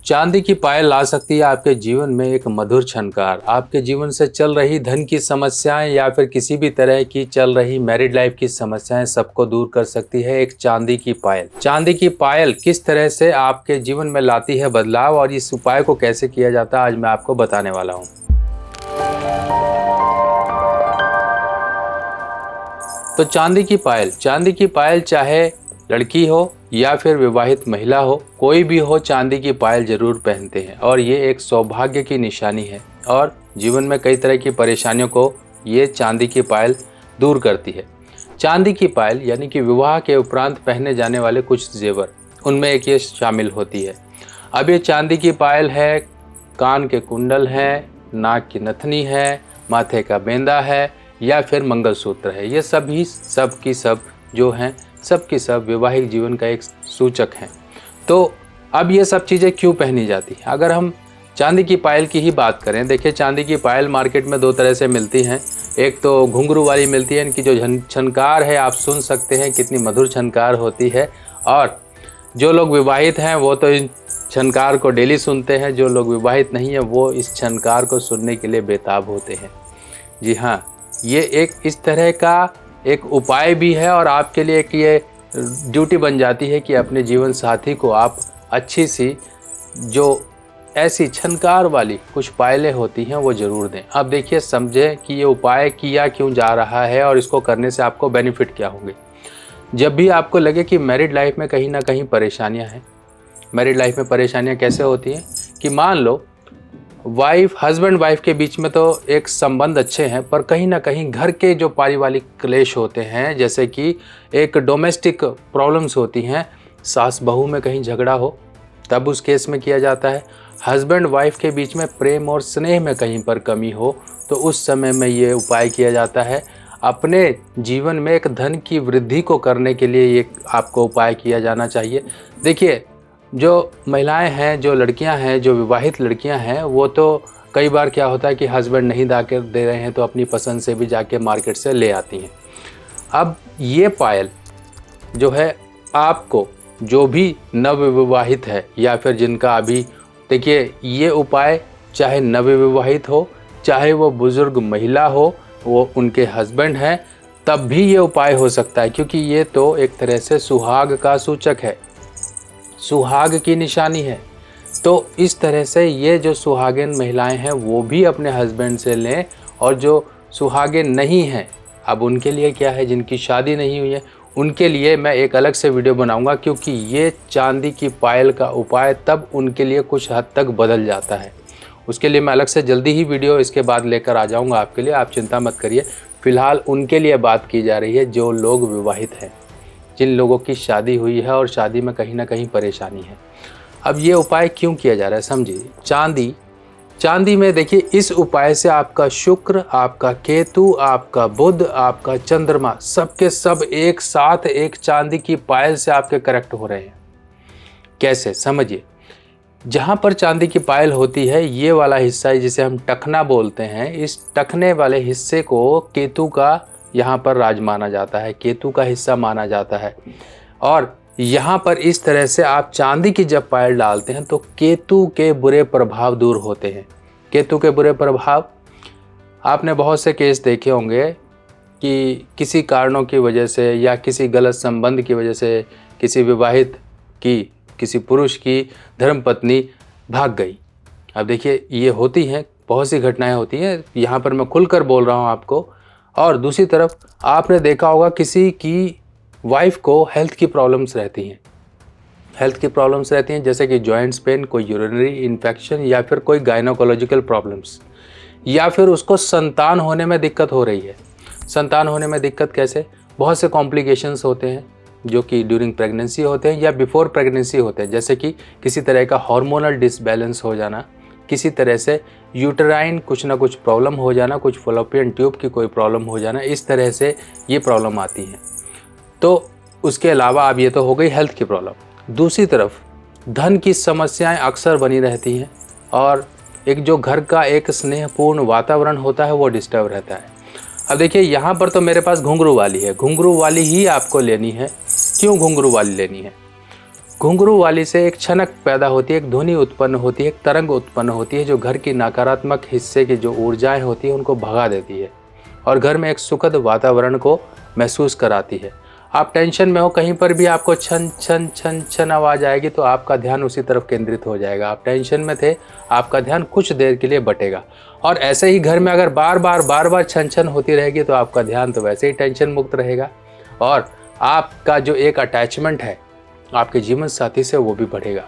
चांदी की पायल ला सकती है आपके जीवन में एक मधुर छनकार। आपके जीवन से चल रही धन की समस्याएं या फिर किसी भी तरह की चल रही मैरिड लाइफ की समस्याएं सबको दूर कर सकती है एक चांदी की पायल। चांदी की पायल किस तरह से आपके जीवन में लाती है बदलाव और इस उपाय को कैसे किया जाता है आज मैं आपको बताने वाला हूँ। तो चांदी की पायल चाहे लड़की हो या फिर विवाहित महिला हो, कोई भी हो चांदी की पायल जरूर पहनते हैं और ये एक सौभाग्य की निशानी है और जीवन में कई तरह की परेशानियों को ये चांदी की पायल दूर करती है। चांदी की पायल यानी कि विवाह के उपरांत पहने जाने वाले कुछ जेवर, उनमें एक ये शामिल होती है। अब ये चांदी की पायल है, कान के कुंडल हैं, नाक की नथनी है, माथे का बेंदा है या फिर मंगलसूत्र है। ये सभी सब की सब जो हैं सब की सब वैवाहिक जीवन का एक सूचक हैं। तो अब ये सब चीज़ें क्यों पहनी जाती हैं? अगर हम चांदी की पायल की ही बात करें, देखिए चांदी की पायल मार्केट में दो तरह से मिलती हैं। एक तो घुंघरू वाली मिलती है, इनकी जो छनकार है आप सुन सकते हैं कितनी मधुर छनकार होती है। और जो लोग विवाहित हैं वो तो इन छनकार को डेली सुनते हैं, जो लोग विवाहित नहीं हैं वो इस छनकार को सुनने के लिए बेताब होते हैं। जी हाँ, ये एक इस तरह का एक उपाय भी है और आपके लिए एक ये ड्यूटी बन जाती है कि अपने जीवन साथी को आप अच्छी सी जो ऐसी छनकार वाली कुछ पायलें होती हैं वो ज़रूर दें। अब देखिए समझें कि ये उपाय किया क्यों जा रहा है और इसको करने से आपको बेनिफिट क्या होंगे। जब भी आपको लगे कि मैरिड लाइफ में कहीं ना कहीं परेशानियां हैं, मैरिड लाइफ में परेशानियां कैसे होती हैं कि मान लो हस्बैंड वाइफ के बीच में तो एक संबंध अच्छे हैं पर कहीं ना कहीं घर के जो पारिवारिक क्लेश होते हैं, जैसे कि एक डोमेस्टिक प्रॉब्लम्स होती हैं, सास बहू में कहीं झगड़ा हो तब उस केस में किया जाता है। हस्बैंड वाइफ के बीच में प्रेम और स्नेह में कहीं पर कमी हो तो उस समय में ये उपाय किया जाता है। अपने जीवन में एक धन की वृद्धि को करने के लिए ये आपको उपाय किया जाना चाहिए। देखिए जो महिलाएं हैं, जो लड़कियां हैं, जो विवाहित लड़कियां हैं, वो तो कई बार क्या होता है कि हस्बैंड नहीं लाकर दे रहे हैं तो अपनी पसंद से भी जाके मार्केट से ले आती हैं। अब ये पायल जो है आपको, जो भी नवविवाहित है या फिर जिनका अभी, देखिए ये उपाय चाहे नवविवाहित हो, चाहे वो बुजुर्ग महिला हो, वो उनके हस्बैंड हैं, तब भी ये उपाय हो सकता है क्योंकि ये तो एक तरह से सुहाग का सूचक है, सुहाग की निशानी है। तो इस तरह से ये जो सुहागिन महिलाएं हैं वो भी अपने हस्बैंड से लें और जो सुहागिन नहीं हैं, अब उनके लिए क्या है, जिनकी शादी नहीं हुई है उनके लिए मैं एक अलग से वीडियो बनाऊंगा क्योंकि ये चांदी की पायल का उपाय तब उनके लिए कुछ हद तक बदल जाता है। उसके लिए मैं अलग से जल्दी ही वीडियो इसके बाद लेकर आ जाऊंगा आपके लिए, आप चिंता मत करिए। फ़िलहाल उनके लिए बात की जा रही है जो लोग विवाहित हैं, जिन लोगों की शादी हुई है और शादी में कहीं ना कहीं परेशानी है। अब ये उपाय क्यों किया जा रहा है समझिए। चांदी में देखिए इस उपाय से आपका शुक्र, आपका केतु, आपका बुध, आपका चंद्रमा सबके सब एक साथ एक चांदी की पायल से आपके करेक्ट हो रहे हैं। कैसे समझिए, जहाँ पर चांदी की पायल होती है ये वाला हिस्सा जिसे हम टखना बोलते हैं, इस टखने वाले हिस्से को केतु का यहाँ पर राज माना जाता है, केतु का हिस्सा माना जाता है। और यहाँ पर इस तरह से आप चांदी की जब पायल डालते हैं तो केतु के बुरे प्रभाव दूर होते हैं। केतु के बुरे प्रभाव आपने बहुत से केस देखे होंगे कि किसी कारणों की वजह से या किसी गलत संबंध की वजह से किसी विवाहित की, किसी पुरुष की धर्मपत्नी भाग गई। अब देखिए ये होती हैं, बहुत सी घटनाएं होती हैं, यहाँ पर मैं खुलकर बोल रहा हूँ आपको। और दूसरी तरफ आपने देखा होगा किसी की वाइफ को हेल्थ की प्रॉब्लम्स रहती हैं, जैसे कि जॉइंट्स पेन, कोई यूरिनरी इन्फेक्शन या फिर कोई गायनोकोलॉजिकल प्रॉब्लम्स, या फिर उसको संतान होने में दिक्कत हो रही है। संतान होने में दिक्कत कैसे, बहुत से कॉम्प्लिकेशंस होते हैं जो कि ड्यूरिंग प्रेगनेंसी होते हैं या बिफोर प्रेगनेंसी होते हैं, जैसे कि किसी तरह का हार्मोनल डिसबैलेंस हो जाना, किसी तरह से यूटेराइन कुछ ना कुछ प्रॉब्लम हो जाना, कुछ फॉलोपियन ट्यूब की कोई प्रॉब्लम हो जाना, इस तरह से ये प्रॉब्लम आती है। तो उसके अलावा अब ये तो हो गई हेल्थ की प्रॉब्लम। दूसरी तरफ धन की समस्याएं अक्सर बनी रहती हैं और एक जो घर का एक स्नेहपूर्ण वातावरण होता है वो डिस्टर्ब रहता है। अब देखिए यहाँ पर तो मेरे पास घुंघरू वाली है, घुंघरू वाली ही आपको लेनी है। क्यों घुंघरू वाली लेनी है? घुंघरू वाली से एक छनक पैदा होती है, एक ध्वनि उत्पन्न होती है, एक तरंग उत्पन्न होती है जो घर की नकारात्मक हिस्से की जो ऊर्जाएं होती हैं उनको भगा देती है और घर में एक सुखद वातावरण को महसूस कराती है। आप टेंशन में हो, कहीं पर भी आपको छन छन छन छन आवाज़ आएगी तो आपका ध्यान उसी तरफ केंद्रित हो जाएगा। आप टेंशन में थे, आपका ध्यान कुछ देर के लिए बटेगा। और ऐसे ही घर में अगर बार बार छन छन होती रहेगी तो आपका ध्यान तो वैसे ही टेंशन मुक्त रहेगा और आपका जो एक अटैचमेंट है आपके जीवन साथी से वो भी बढ़ेगा।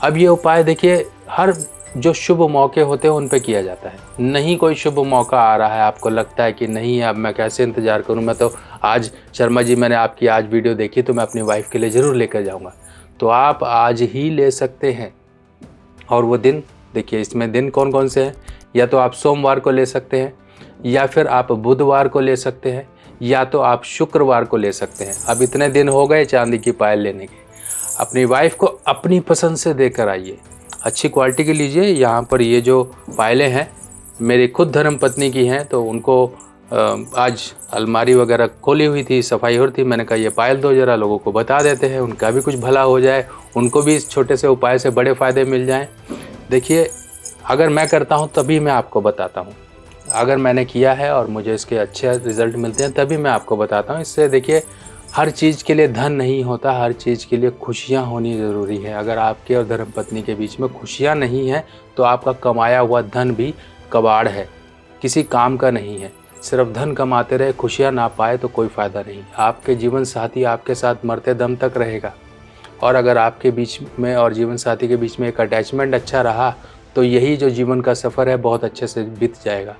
अब ये उपाय देखिए हर जो शुभ मौके होते हैं उन पे किया जाता है। नहीं कोई शुभ मौका आ रहा है, आपको लगता है कि नहीं अब मैं कैसे इंतज़ार करूं, मैं तो आज शर्मा जी मैंने आपकी आज वीडियो देखी तो मैं अपनी वाइफ के लिए ज़रूर लेकर जाऊंगा, तो आप आज ही ले सकते हैं। और वो दिन देखिए, इसमें दिन कौन कौन से हैं, या तो आप सोमवार को ले सकते हैं, या फिर आप बुधवार को ले सकते हैं, या तो आप शुक्रवार को ले सकते हैं। अब इतने दिन हो गए चांदी की पायल लेने के। अपनी वाइफ को अपनी पसंद से देकर आइए, अच्छी क्वालिटी की लीजिए। यहाँ पर ये जो पायलें हैं मेरी खुद धर्मपत्नी की हैं, तो उनको आज अलमारी वगैरह खोली हुई थी, सफाई हो रही थी, मैंने कहा ये पायल दो जरा, लोगों को बता देते हैं, उनका भी कुछ भला हो जाए, उनको भी इस छोटे से उपाय से बड़े फ़ायदे मिल जाएं। देखिए अगर मैं करता हूँ तभी मैं आपको बताता हूँ, अगर मैंने किया है और मुझे इसके अच्छे रिज़ल्ट मिलते हैं तभी मैं आपको बताता हूँ। इससे देखिए हर चीज़ के लिए धन नहीं होता, हर चीज़ के लिए खुशियाँ होनी ज़रूरी है। अगर आपके और धर्मपत्नी के बीच में खुशियाँ नहीं हैं तो आपका कमाया हुआ धन भी कबाड़ है, किसी काम का नहीं है। सिर्फ धन कमाते रहे, खुशियाँ ना पाए तो कोई फ़ायदा नहीं। आपके जीवन साथी आपके साथ मरते दम तक रहेगा। और अगर आपके बीच में और जीवन साथी के बीच में एक अटैचमेंट अच्छा रहा तो यही जो जीवन का सफ़र है बहुत अच्छे से बीत जाएगा।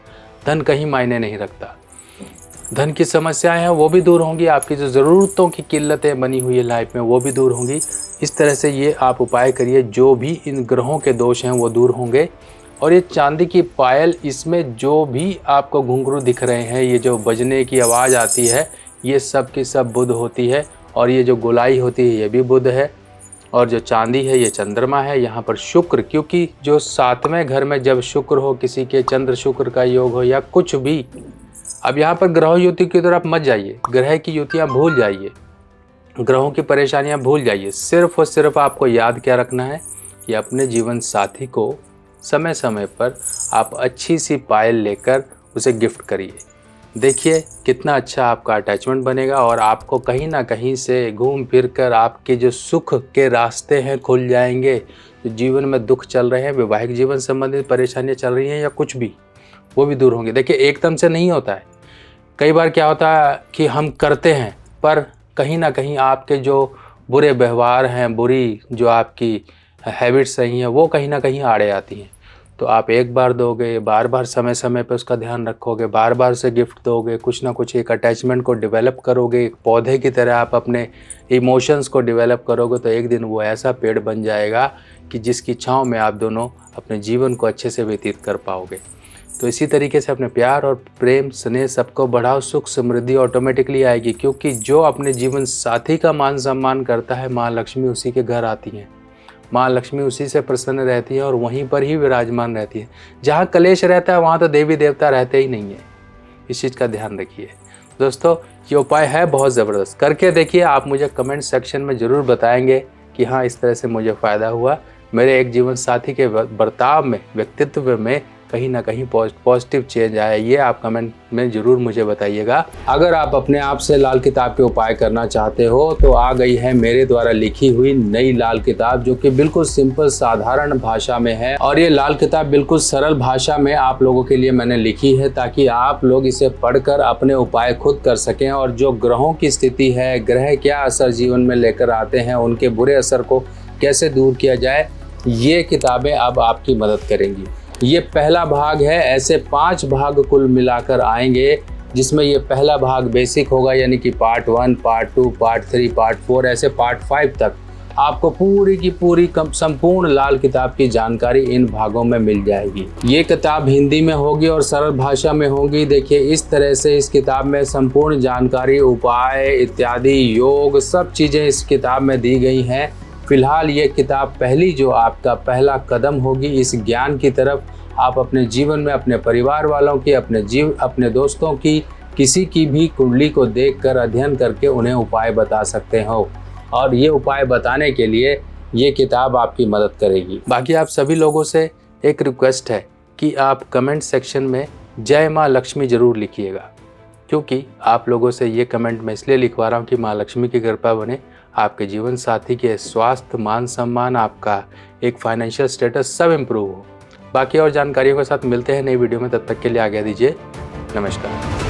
धन कहीं मायने नहीं रखता। धन की समस्याएं हैं वो भी दूर होंगी, आपकी जो ज़रूरतों की किल्लतें बनी हुई है लाइफ में वो भी दूर होंगी। इस तरह से ये आप उपाय करिए, जो भी इन ग्रहों के दोष हैं वो दूर होंगे। और ये चांदी की पायल, इसमें जो भी आपको घुंघरू दिख रहे हैं, ये जो बजने की आवाज़ आती है, ये सब की सब बुध होती है। और ये जो गोलाई होती है ये भी बुध है। और जो चांदी है ये चंद्रमा है। यहाँ पर शुक्र, क्योंकि जो 7वें घर में जब शुक्र हो, किसी के चंद्र शुक्र का योग हो या कुछ भी, अब यहाँ पर ग्रह युति की तरफ मत जाइए, ग्रह की युतियाँ भूल जाइए, ग्रहों की परेशानियाँ भूल जाइए। सिर्फ और सिर्फ आपको याद क्या रखना है कि अपने जीवन साथी को समय समय पर आप अच्छी सी पायल लेकर उसे गिफ्ट करिए। देखिए कितना अच्छा आपका अटैचमेंट बनेगा और आपको कहीं ना कहीं से घूम फिर कर आपके जो सुख के रास्ते हैं खुल जाएंगे। जो जीवन में दुख चल रहे हैं, वैवाहिक जीवन संबंधित परेशानियां चल रही हैं या कुछ भी, वो भी दूर होंगे। देखिए एकदम से नहीं होता है। कई बार क्या होता है कि हम करते हैं पर कहीं ना कहीं आपके जो बुरे व्यवहार हैं, बुरी जो आपकी हैबिट्स रही हैं, वो कहीं ना कहीं आड़े आती हैं। तो आप एक बार दोगे, बार बार समय समय पर उसका ध्यान रखोगे, बार बार से गिफ्ट दोगे, कुछ ना कुछ एक अटैचमेंट को डेवलप करोगे, एक पौधे की तरह आप अपने इमोशंस को डेवलप करोगे, तो एक दिन वो ऐसा पेड़ बन जाएगा कि जिसकी छाँव में आप दोनों अपने जीवन को अच्छे से व्यतीत कर पाओगे। तो इसी तरीके से अपने प्यार और प्रेम स्नेह सबको बढ़ाओ, सुख समृद्धि ऑटोमेटिकली आएगी। क्योंकि जो अपने जीवन साथी का मान सम्मान करता है, माँ लक्ष्मी उसी के घर आती हैं, माँ लक्ष्मी उसी से प्रसन्न रहती है और वहीं पर ही विराजमान रहती है। जहाँ कलेश रहता है वहाँ तो देवी देवता रहते ही नहीं है। इस चीज़ का ध्यान रखिए दोस्तों। ये उपाय है बहुत ज़बरदस्त, करके देखिए। आप मुझे कमेंट सेक्शन में ज़रूर बताएंगे कि हाँ इस तरह से मुझे फ़ायदा हुआ। मेरे एक जीवन साथी के बर्ताव में, व्यक्तित्व में कहीं ना कहीं पॉजिटिव चेंज आया, ये आप कमेंट में ज़रूर मुझे बताइएगा। अगर आप अपने आप से लाल किताब के उपाय करना चाहते हो तो आ गई है मेरे द्वारा लिखी हुई नई लाल किताब, जो कि बिल्कुल सिंपल साधारण भाषा में है। और ये लाल किताब बिल्कुल सरल भाषा में आप लोगों के लिए मैंने लिखी है, ताकि आप लोग इसे पढ़कर अपने उपाय खुद कर सकें। और जो ग्रहों की स्थिति है, ग्रह क्या असर जीवन में लेकर आते हैं, उनके बुरे असर को कैसे दूर किया जाए, ये किताबें अब आपकी मदद करेंगी। ये पहला भाग है, ऐसे 5 भाग कुल मिलाकर आएंगे, जिसमें ये पहला भाग बेसिक होगा, यानी कि पार्ट 1, पार्ट 2, पार्ट 3, पार्ट 4, ऐसे पार्ट 5 तक आपको पूरी की पूरी संपूर्ण लाल किताब की जानकारी इन भागों में मिल जाएगी। ये किताब हिंदी में होगी और सरल भाषा में होगी। देखिए इस तरह से इस किताब में संपूर्ण जानकारी, उपाय इत्यादि, योग, सब चीज़ें इस किताब में दी गई हैं। फिलहाल ये किताब पहली जो आपका पहला कदम होगी इस ज्ञान की तरफ। आप अपने जीवन में अपने परिवार वालों की, अपने दोस्तों की, किसी की भी कुंडली को देखकर अध्ययन करके उन्हें उपाय बता सकते हो। और ये उपाय बताने के लिए ये किताब आपकी मदद करेगी। बाकी आप सभी लोगों से एक रिक्वेस्ट है कि आप कमेंट सेक्शन में जय माँ लक्ष्मी ज़रूर लिखिएगा, क्योंकि आप लोगों से ये कमेंट मैं इसलिए लिखवा रहा हूँ कि माँ लक्ष्मी की कृपा बने, आपके जीवन साथी के स्वास्थ्य, मान सम्मान, आपका एक फाइनेंशियल स्टेटस सब इम्प्रूव हो। बाकी और जानकारियों के साथ मिलते हैं नई वीडियो में, तब तक के लिए आज्ञा दीजिए। नमस्कार।